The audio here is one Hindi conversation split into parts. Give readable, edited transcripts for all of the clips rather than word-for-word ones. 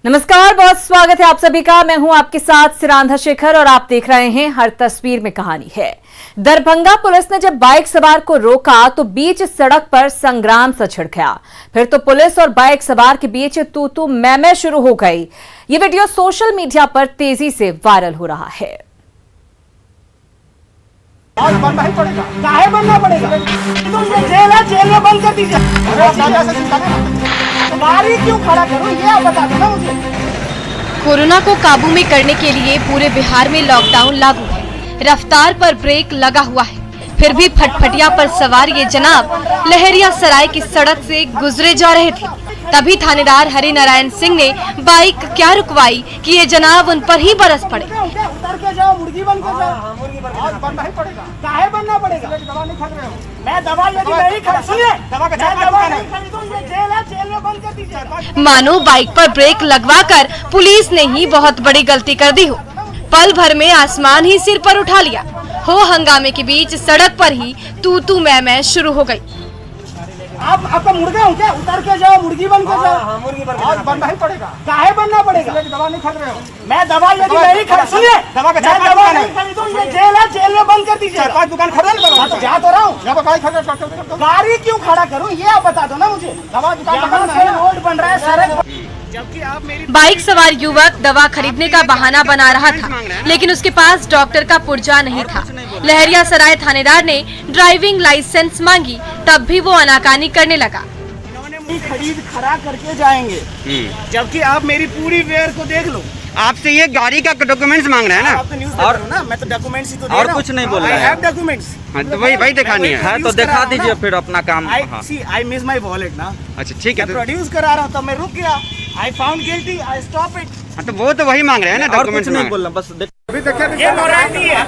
नमस्कार, बहुत स्वागत है आप सभी का। मैं हूं आपके साथ सिरांधा शेखर और आप देख रहे हैं हर तस्वीर में कहानी है। दरभंगा पुलिस ने जब बाइक सवार को रोका तो बीच सड़क पर संग्राम सा छिड़ गया। फिर तो पुलिस और बाइक सवार के बीच तू मैं शुरू हो गई। ये वीडियो सोशल मीडिया पर तेजी से वायरल हो रहा है। आज बनना ही पड़ेगा। काहे बनना पड़ेगा? तो ये जेल है, जेल में बंद कर दीजिए। गाड़ी क्यों खड़ा करो, ये आप बता दो ना मुझे। कोरोना को काबू में करने के लिए पूरे बिहार में लॉकडाउन लागू है। रफ्तार पर ब्रेक लगा हुआ है, फिर भी फटफटिया पर सवार ये जनाब लहरिया सराय की सड़क से गुजरे जा रहे थे। तभी थानेदार हरिनारायण सिंह ने बाइक क्या रुकवाई कि ये जनाब उन पर ही बरस पड़े। उतर के जाओ, मुर्गी बन के जाओ। आज बनना ही पड़ेगा। काहे बनना पड़ेगा? दवा नहीं खा रहे हो। मैं दवा यदि नहीं खा, सुनिए, दवा का दवा नहीं खरीदूं, ये जेल है, जेल में बंद कर दीजिए। मानो बाइक पर ब्रेक लगवाकर पुलिस ने ही बहुत बड़ी गलती कर दी हो। पल भर में आसमान ही सिर पर उठा लिया हो। हंगामे के बीच सड़क पर ही तू मैं शुरू हो गई। आपका मुर्गा हूँ क्या? उतर के जाओ, मुर्गी बन के जाओ। मुर्गी बन के आज बनना ही पड़ेगा। काहे बनना पड़ेगा? दवा नहीं खा रहे हो। मैं दवा यदि नहीं खा, सुनिए, दवा का दवा नहीं खरीदूं, ये जेल है, जेल में बंद कर दीजिए। पांच दुकान खड़ा तो जा तो रहा हूँ। गाड़ी क्यों खड़ा करूँ, ये आप बता दो ना मुझे। दवा दुकान रोड बन रहा है, सड़क। जबकि आप मेरी बाइक सवार युवक दवा खरीदने का बहाना बना रहा था, लेकिन उसके पास डॉक्टर का पुर्जा नहीं था। लहरिया सराय थानेदार ने ड्राइविंग लाइसेंस मांगी, तब भी वो आनाकानी करने लगा। इन्होंने खरीद खड़ा करके जाएंगे, जबकि आप मेरी पूरी वेयर को देख लो। आपसे ये गाड़ी का डॉक्यूमेंट्स मांग रहे हैं ना? आप तो न्यूज़ और ना, मैं तो डॉक्यूमेंट्स ही तो दे और रहा हूं। कुछ नहीं बोल रहे हैं डॉक्यूमेंट्स। हाँ, तो वही दिखानी है तो दिखा दीजिए फिर अपना काम। आई मिस माय वॉलेट ना। अच्छा ठीक है। प्रोड्यूस करा रहा हूँ तो मैं रुक गया। I found guilty, I stop it. हाँ, तो वो तो वही मांग रहे हैं ना, और कुछ डॉक्यूमेंट्स नहीं मांग बोलना, बस ये मोरालिटी है।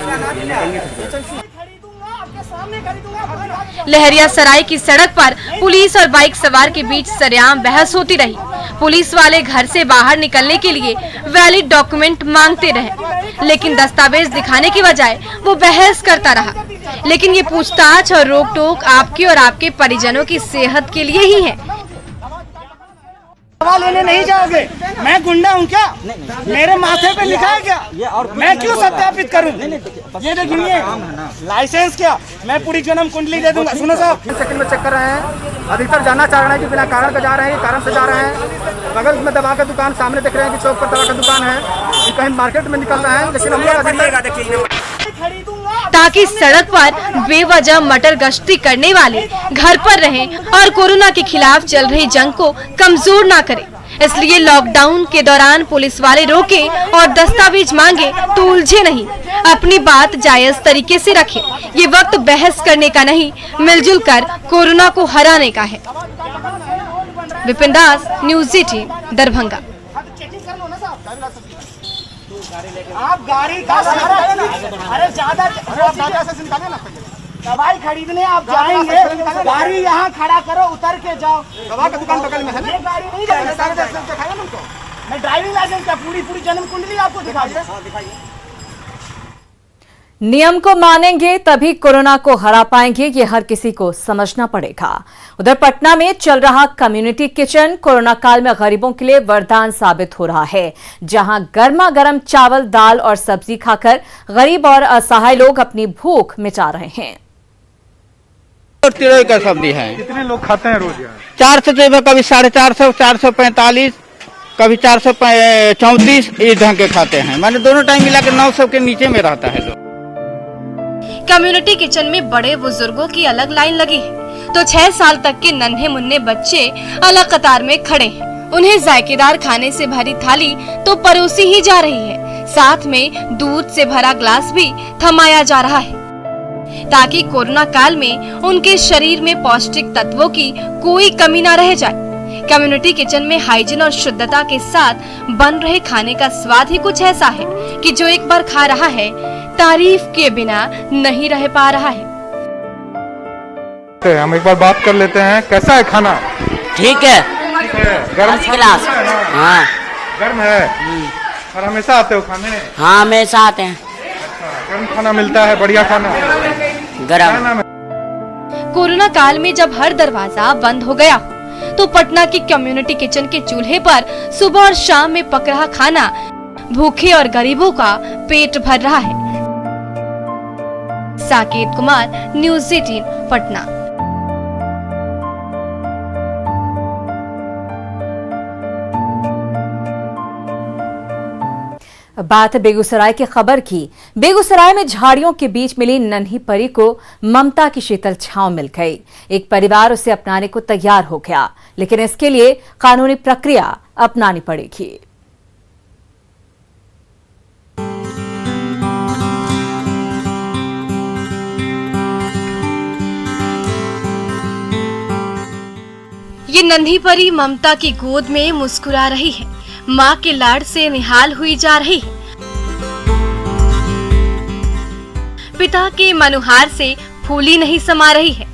खरीदूंगा, आपके सामने खरीदूंगा। लहरिया सराय की सड़क पर पुलिस और बाइक सवार के बीच सरेआम बहस होती रही। पुलिस वाले घर से बाहर निकलने के लिए वैलिड डॉक्यूमेंट मांगते रहे, लेकिन दस्तावेज दिखाने की बजाय वो बहस करता रहा। लेकिन ये पूछताछ और रोक टोक आपके और आपके परिजनों की सेहत के लिए ही है। दवा लेने नहीं जाओगे? मैं गुंडा हूँ क्या? मेरे माथे पे लिखा है क्या? मैं क्यों सत्यापित करूँ? ये देखिए लाइसेंस क्या, मैं पूरी जन्म कुंडली दे दूंगा। सुनो साहब, सेकंड में चेक कर रहे हैं। अधिकतर जाना चाह रहे हैं कि बिना कारण का जा रहे हैं, कारण से जा रहे हैं। बगल में दवा का दुकान, सामने देख रहे हैं कि चौक पर दवा का दुकान है। ये कहीं मार्केट में निकल रहा है, लेकिन हम लोग ताकि सड़क पर बेवजह मटर गश्ती करने वाले घर पर रहें और कोरोना के खिलाफ चल रही जंग को कमजोर ना करें। इसलिए लॉकडाउन के दौरान पुलिस वाले रोके और दस्तावेज मांगे तो उलझे नहीं, अपनी बात जायज तरीके से रखें। ये वक्त बहस करने का नहीं, मिलजुल कर कोरोना को हराने का है। विपिन दास, न्यूज़ 18, दरभंगा। आप गाड़ी का अरे ज्यादा दवाई खरीदने आप जाएंगे, गाड़ी यहाँ खड़ा करो, उतर के जाओ। दवा का दुकान बगल में है। ये गाड़ी नहीं जाएगी। मैं ड्राइविंग लाइसेंस का पूरी जन्म कुंडली आपको दिखा दिखाइए। नियम को मानेंगे तभी कोरोना को हरा पाएंगे, ये हर किसी को समझना पड़ेगा। उधर पटना में चल रहा कम्युनिटी किचन कोरोना काल में गरीबों के लिए वरदान साबित हो रहा है, जहां गर्मा गर्म चावल, दाल और सब्जी खाकर गरीब और असहाय लोग अपनी भूख मिटा रहे हैं। तिरई का सब्जी है। कितने लोग खाते हैं रोज? 400 रुपये, कभी 450, 445, कभी 434 इस ढंग के खाते हैं। मैंने दोनों टाइम मिला के 900 के नीचे में रहता है लोग। कम्युनिटी किचन में बड़े बुजुर्गों की अलग लाइन लगी है, तो 6 साल तक के नन्हे मुन्ने बच्चे अलग कतार में खड़े हैं। उन्हें जायकेदार खाने से भरी थाली तो परोसी ही जा रही है, साथ में दूध से भरा ग्लास भी थमाया जा रहा है, ताकि कोरोना काल में उनके शरीर में पौष्टिक तत्वों की कोई कमी न रह जाए। कम्युनिटी किचन में हाइजीन और शुद्धता के साथ बन रहे खाने का स्वाद ही कुछ ऐसा है कि जो एक बार खा रहा है तारीफ के बिना नहीं रह पा रहा है। हम एक बार बात कर लेते हैं, कैसा है खाना? ठीक है, गर्म क्लास। हाँ, गर्म है। और हमेशा आते हो खाने? हाँ हमेशा आते हैं। गर्म खाना मिलता है, बढ़िया खाना। गरम। कोरोना काल में जब हर दरवाजा बंद हो गया तो पटना की कम्युनिटी किचन के चूल्हे पर सुबह और शाम में पक रहा खाना भूखे और गरीबों का पेट भर रहा है। साकेत कुमार, न्यूज़ 18 पटना। बात है बेगूसराय की खबर की। बेगूसराय में झाड़ियों के बीच मिली नन्ही परी को ममता की शीतल छांव मिल गई। एक परिवार उसे अपनाने को तैयार हो गया, लेकिन इसके लिए कानूनी प्रक्रिया अपनानी पड़ेगी। ये नन्ही परी ममता की गोद में मुस्कुरा रही है, माँ के लाड से निहाल हुई जा रही है। पिता के मनुहार से फूली नहीं समा रही है।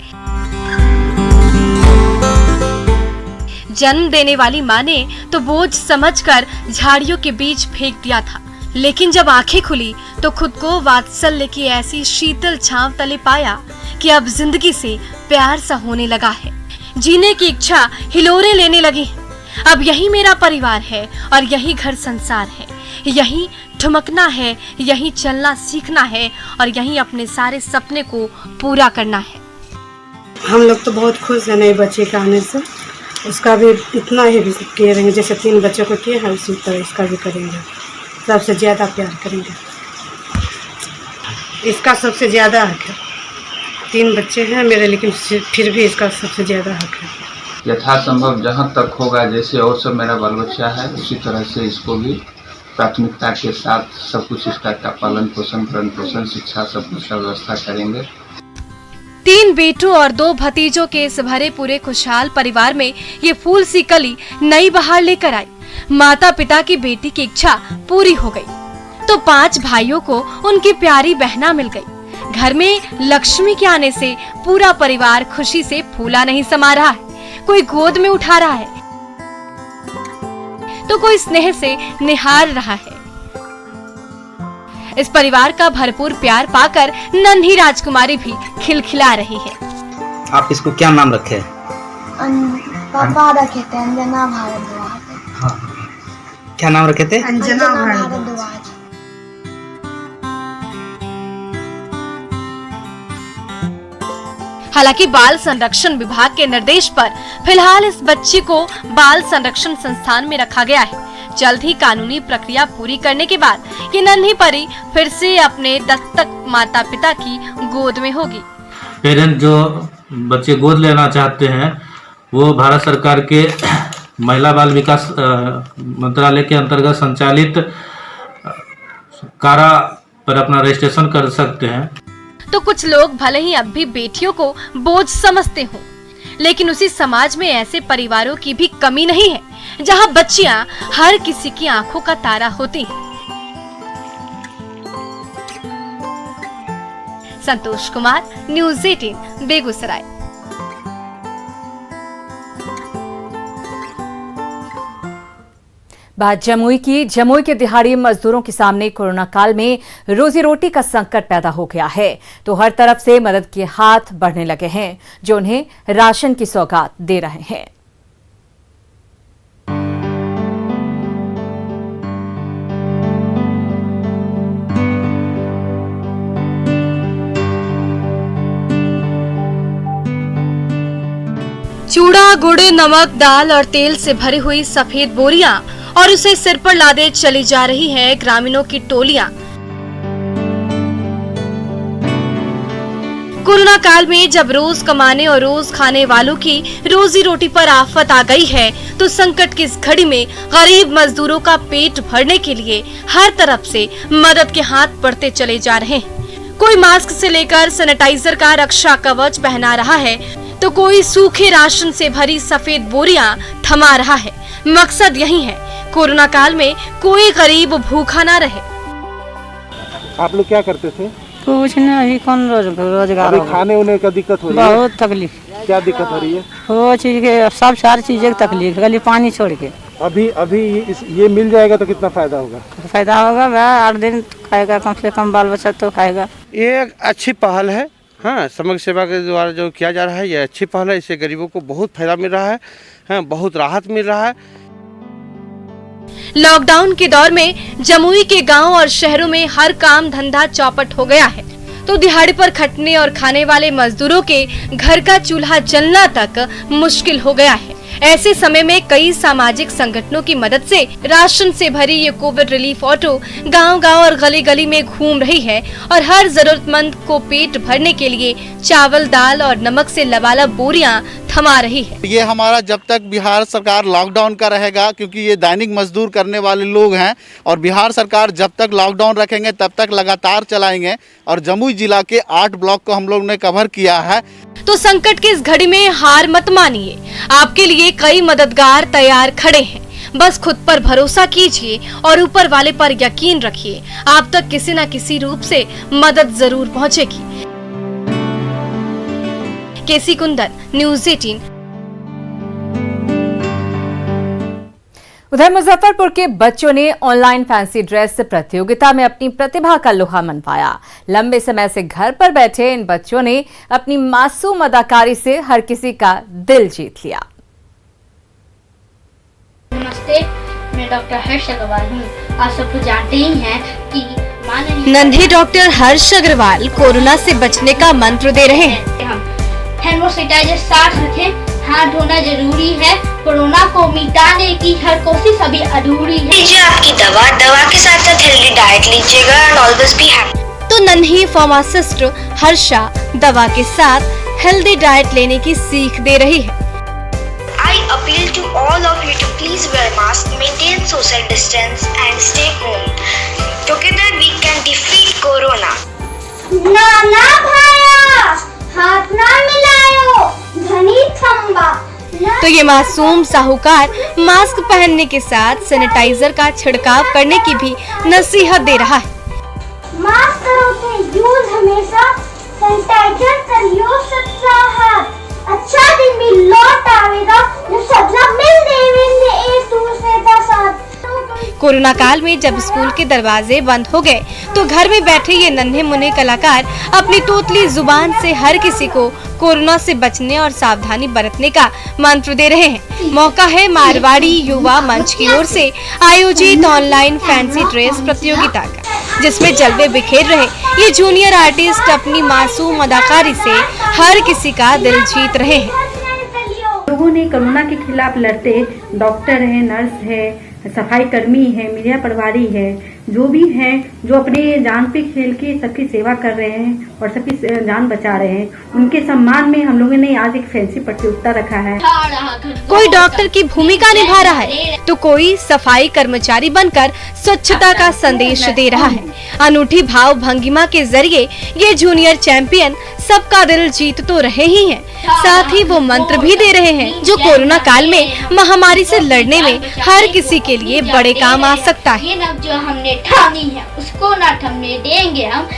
जन्म देने वाली माँ ने तो बोझ समझकर झाड़ियों के बीच फेंक दिया था, लेकिन जब आंखें खुली तो खुद को वात्सल्य की ऐसी शीतल छांव तले पाया कि अब जिंदगी से प्यार सा होने लगा है। जीने की इच्छा हिलोरे लेने लगी। अब यही मेरा परिवार है और यही घर संसार है, यही ठुमकना है, यही चलना सीखना है और यही अपने सारे सपने को पूरा करना है। हम लोग तो बहुत खुश हैं नए बच्चे के आने से। उसका भी इतना ही भी किए रहेंगे, जैसे 3 बच्चों को किए हैं उसी तरह इसका भी करेंगे। सबसे ज़्यादा प्यार करेंगे, इसका सबसे ज़्यादा हक है। 3 बच्चे हैं मेरे, लेकिन फिर भी इसका सबसे ज़्यादा हक है। यथासंभव जहाँ तक होगा, जैसे और सब मेरा बाल बच्चा है उसी तरह से इसको भी प्राथमिकता के साथ सब कुछ इसका पालन पोषण, भरण पोषण, शिक्षा सब कुछ का व्यवस्था करेंगे। 3 बेटों और 2 भतीजों के इस भरे पूरे खुशहाल परिवार में ये फूल सी कली नई बहार लेकर आई। माता पिता की बेटी की इच्छा पूरी हो गई तो 5 भाइयों को उनकी प्यारी बहना मिल गई। घर में लक्ष्मी के आने से पूरा परिवार खुशी से फूला नहीं समा रहा है। कोई गोद में उठा रहा है तो कोई स्नेह से निहार रहा है। इस परिवार का भरपूर प्यार पाकर नन्ही राजकुमारी भी खिलखिला रही है। आप इसको क्या नाम रखे? पापा रखे थे अंजना भारद्वाज। हाँ, क्या नाम रखे थे? अंजना भारद्वाज। हालांकि बाल संरक्षण विभाग के निर्देश पर फिलहाल इस बच्ची को बाल संरक्षण संस्थान में रखा गया है। जल्द ही कानूनी प्रक्रिया पूरी करने के बाद ये नन्ही परी फिर से अपने दत्तक माता पिता की गोद में होगी। पेरेंट जो बच्चे गोद लेना चाहते हैं वो भारत सरकार के महिला बाल विकास मंत्रालय के अंतर्गत संचालित कारा पर अपना रजिस्ट्रेशन कर सकते हैं। तो कुछ लोग भले ही अब भी बेटियों को बोझ समझते हों, लेकिन उसी समाज में ऐसे परिवारों की भी कमी नहीं है जहां बच्चियां हर किसी की आंखों का तारा होती हैं। संतोष कुमार, न्यूज़ 18 बेगूसराय। बात जमुई के दिहाड़ी मजदूरों के सामने कोरोना काल में रोजी रोटी का संकट पैदा हो गया है, तो हर तरफ से मदद के हाथ बढ़ने लगे हैं जो उन्हें राशन की सौगात दे रहे हैं। चूड़ा, गुड़, नमक, दाल और तेल से भरी हुई सफेद बोरियां और उसे सिर पर लादे चली जा रही है ग्रामीणों की टोलियां। कोरोना काल में जब रोज कमाने और रोज खाने वालों की रोजी रोटी पर आफत आ गई है, तो संकट की इस घड़ी में गरीब मजदूरों का पेट भरने के लिए हर तरफ से मदद के हाथ बढ़ते चले जा रहे हैं। कोई मास्क से लेकर सैनिटाइजर का रक्षा कवच पहना रहा है, तो कोई सूखे राशन से भरी सफेद बोरियां थमा रहा है। मकसद यही है, कोरोना काल में कोई गरीब भूखा ना रहे। आप लोग क्या करते थे? कुछ नहीं, कौन रोजगार। खाने उन्हें का दिक्कत हो रही है? बहुत तकलीफ। क्या दिक्कत हो रही है? वो चीज के सब सारी चीजें की तकलीफ, खाली पानी छोड़ के। अभी ये मिल जाएगा तो कितना फायदा होगा? फायदा होगा, 8 दिन खाएगा कम से कम, बाल बच्चा तो खाएगा। ये एक अच्छी पहल है हाँ, समग्र सेवा के द्वारा जो किया जा रहा है ये अच्छी पहल है। इससे गरीबों को बहुत फायदा मिल रहा है, हाँ, बहुत राहत मिल रहा है। लॉकडाउन के दौर में जमुई के गांव और शहरों में हर काम धंधा चौपट हो गया है, तो दिहाड़ी पर खटने और खाने वाले मजदूरों के घर का चूल्हा जलना तक मुश्किल हो गया है। ऐसे समय में कई सामाजिक संगठनों की मदद से राशन से भरी ये कोविड रिलीफ ऑटो गांव-गांव और गली-गली में घूम रही है और हर जरूरतमंद को पेट भरने के लिए चावल, दाल और नमक से लबालब बोरियां थमा रही है। ये हमारा जब तक बिहार सरकार लॉकडाउन का रहेगा, क्योंकि ये दैनिक मजदूर करने वाले लोग हैं और बिहार सरकार जब तक लॉकडाउन रखेंगे तब तक लगातार चलाएंगे और जमुई जिला के 8 ब्लॉक को हम लोग ने कवर किया है। तो संकट की इस घड़ी में हार मत मानिए, आपके लिए कई मददगार तैयार खड़े हैं। बस खुद पर भरोसा कीजिए और ऊपर वाले पर यकीन रखिए, आप तक किसी न किसी रूप से मदद जरूर पहुंचेगी। केसी कुंदन, न्यूज़ 18। उधर मुजफ्फरपुर के बच्चों ने ऑनलाइन फैंसी ड्रेस प्रतियोगिता में अपनी प्रतिभा का लोहा मनवाया। लंबे समय से घर पर बैठे इन बच्चों ने अपनी मासूम अदाकारी से हर किसी का दिल जीत लिया। नमस्ते, मैं डॉक्टर हर्ष अग्रवाल हूँ। आप सब तो जानते ही हैं कि नन्हे डॉक्टर हर्ष अग्रवाल कोरोना से बचने का मंत्र दे रहे हैं। हम हैंड सैनिटाइजर साथ रखें, हाथ धोना जरूरी है, कोरोना को मिटाने की हर कोशिश अभी अधूरी है। लीजिए आपकी दवा के साथ साथ हेल्दी डाइट लीजिएगा एंड ऑलवेज बी हैप्पी। तो नन्ही फार्मासिस्ट हर्षा दवा के साथ हेल्दी डाइट लेने की सीख दे रही है। I appeal to all of you to please wear mask, maintain social distance and stay home. Together we can defeat corona. नाना भाया, हाथ ना मिलायो, धनी थंबा। तो ये मासूम साहूकार मास्क पहनने के साथ सैनिटाइजर का छिड़काव करने की भी नसीहत दे रहा है। मास्क करो थे यूज हमेशा, सैनिटाइजर करियो सबका हाथ। अच्छा दिन भी लौट आवेगा जब सब लोग मिल देवेंगे एक दूसरे का साथ। कोरोना काल में जब स्कूल के दरवाजे बंद हो गए तो घर में बैठे ये नन्हे मुन्ने कलाकार अपनी तोतली जुबान से हर किसी को कोरोना से बचने और सावधानी बरतने का मंत्र दे रहे हैं। मौका है मारवाड़ी युवा मंच की ओर से आयोजित ऑनलाइन फैंसी ड्रेस प्रतियोगिता का, जिसमें जलवे बिखेर रहे ये जूनियर आर्टिस्ट अपनी मासूम अदाकारी से हर किसी का दिल जीत रहे हैं। लोगों ने कोरोना के खिलाफ लड़ते, डॉक्टर है, नर्स है, सफाई कर्मी है, मीडिया प्रभारी है, जो भी हैं, जो अपने जान पे खेल के सबकी सेवा कर रहे हैं और सबकी जान बचा रहे हैं, उनके सम्मान में हम लोगों ने आज एक फैंसी प्रतियोगिता रखा है। कोई डॉक्टर की भूमिका निभा रहा है तो कोई सफाई कर्मचारी बनकर स्वच्छता का संदेश दे रहा है। अनूठी भाव भंगिमा के जरिए ये जूनियर चैंपियन सबका दिल जीत तो रहे ही हैं, साथ ही वो मंत्र भी दे रहे हैं जो कोरोना काल में महामारी से लड़ने में हर किसी के लिए बड़े काम आ सकता है। जो हमने ठानी है उसको ना थमने देंगे हम।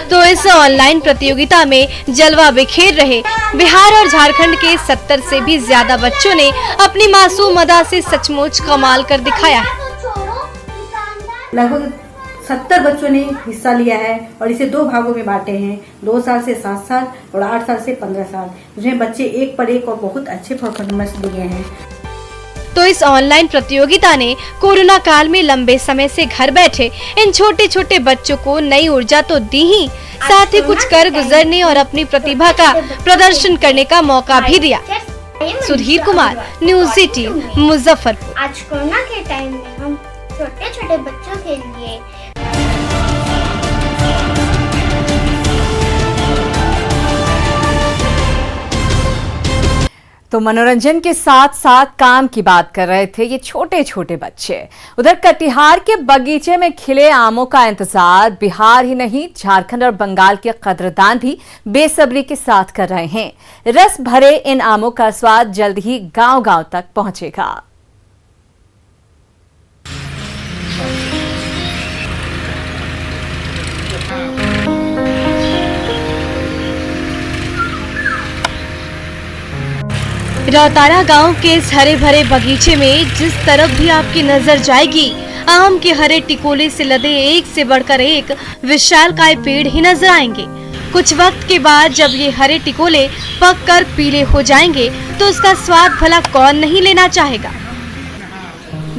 तो इस ऑनलाइन प्रतियोगिता में जलवा बिखेर रहे बिहार और झारखंड के 70 से भी ज्यादा बच्चों ने अपनी मासूम अदा से सचमुच कमाल कर दिखाया है। लगभग 70 बच्चों ने हिस्सा लिया है और इसे 2 भागों में बांटे हैं, 2 साल से 7 साल और 8 साल से 15 साल, जिसमें बच्चे एक पर एक और बहुत अच्छे परफॉर्मेंस दिए हैं। तो इस ऑनलाइन प्रतियोगिता ने कोरोना काल में लंबे समय से घर बैठे इन छोटे छोटे बच्चों को नई ऊर्जा तो दी ही, साथ ही कुछ कर गुजरने और अपनी प्रतिभा का प्रदर्शन करने का मौका भी दिया। सुधीर कुमार, न्यूज़ 18, मुजफ्फरपुर। आज कोरोना के टाइम में हम छोटे छोटे बच्चों के लिए तो मनोरंजन के साथ साथ काम की बात कर रहे थे ये छोटे छोटे बच्चे। उधर कटिहार के बगीचे में खिले आमों का इंतजार बिहार ही नहीं झारखंड और बंगाल के कदरदान भी बेसब्री के साथ कर रहे हैं। रस भरे इन आमों का स्वाद जल्द ही गांव-गांव तक पहुंचेगा। रौतारा गांव के इस हरे भरे बगीचे में जिस तरफ भी आपकी नजर जाएगी आम के हरे टिकोले से लदे एक से बढ़कर एक विशालकाय पेड़ ही नजर आएंगे। कुछ वक्त के बाद जब ये हरे टिकोले पक कर पीले हो जाएंगे तो उसका स्वाद भला कौन नहीं लेना चाहेगा।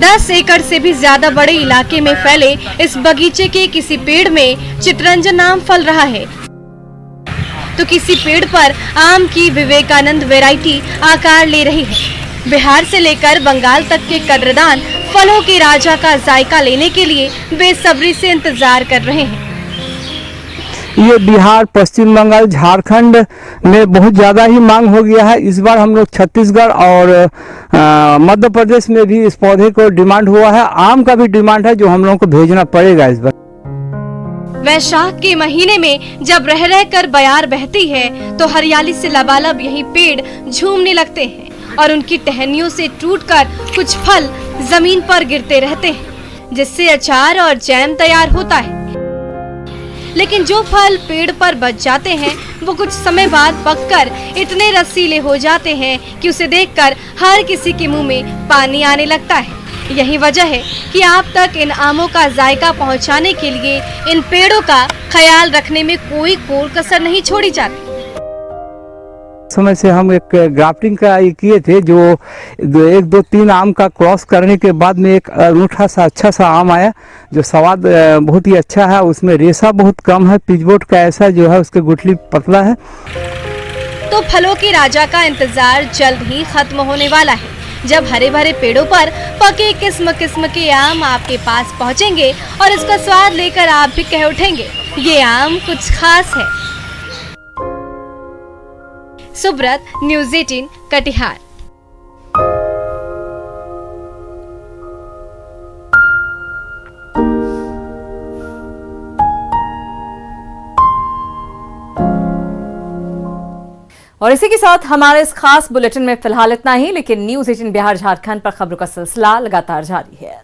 10 एकड़ से भी ज्यादा बड़े इलाके में फैले इस बगीचे के किसी पेड़ में चितरंजन नाम फल रहा है, तो किसी पेड़ पर आम की विवेकानंद वैरायटी आकार ले रही है। बिहार से लेकर बंगाल तक के कद्रदान फलों के राजा का जायका लेने के लिए बेसब्री से इंतजार कर रहे हैं। ये बिहार, पश्चिम बंगाल, झारखंड में बहुत ज़्यादा ही मांग हो गया है। इस बार हम लोग छत्तीसगढ़ और मध्य प्रदेश में भी इस पौधे को डिमांड हुआ है। आम का भी डिमांड है जो हम लोगों को भेजना पड़ेगा इस बार। वैशाख के महीने में जब रह रह कर बयार बहती है तो हरियाली से लबालब यही पेड़ झूमने लगते हैं और उनकी टहनियों से टूटकर कुछ फल जमीन पर गिरते रहते हैं, जिससे अचार और जैम तैयार होता है। लेकिन जो फल पेड़ पर बच जाते हैं वो कुछ समय बाद पककर इतने रसीले हो जाते हैं कि उसे देखकर हर किसी के मुंह में पानी आने लगता है। यही वजह है कि आप तक इन आमों का जायका पहुंचाने के लिए इन पेड़ों का ख्याल रखने में कोई कोर कसर नहीं छोड़ी जाती। समय से हम एक ग्राफ्टिंग का ये किए थे, जो 1, 2, 3 आम का क्रॉस करने के बाद में एक अनूठा सा अच्छा सा आम आया जो स्वाद बहुत ही अच्छा है। उसमें रेशा बहुत कम है, पिचबोर्ड का ऐसा जो है उसके गुठली पतला है। तो फलों के राजा का इंतजार जल्द ही खत्म होने वाला है, जब हरे भरे पेड़ों पर पके किस्म किस्म के आम आपके पास पहुंचेंगे और इसका स्वाद लेकर आप भी कह उठेंगे ये आम कुछ खास है। सुब्रत, न्यूज़ 18, कटिहार। और इसी के साथ हमारे इस खास बुलेटिन में फिलहाल इतना ही, लेकिन न्यूज़ 18 बिहार झारखंड पर खबरों का सिलसिला लगातार जारी है।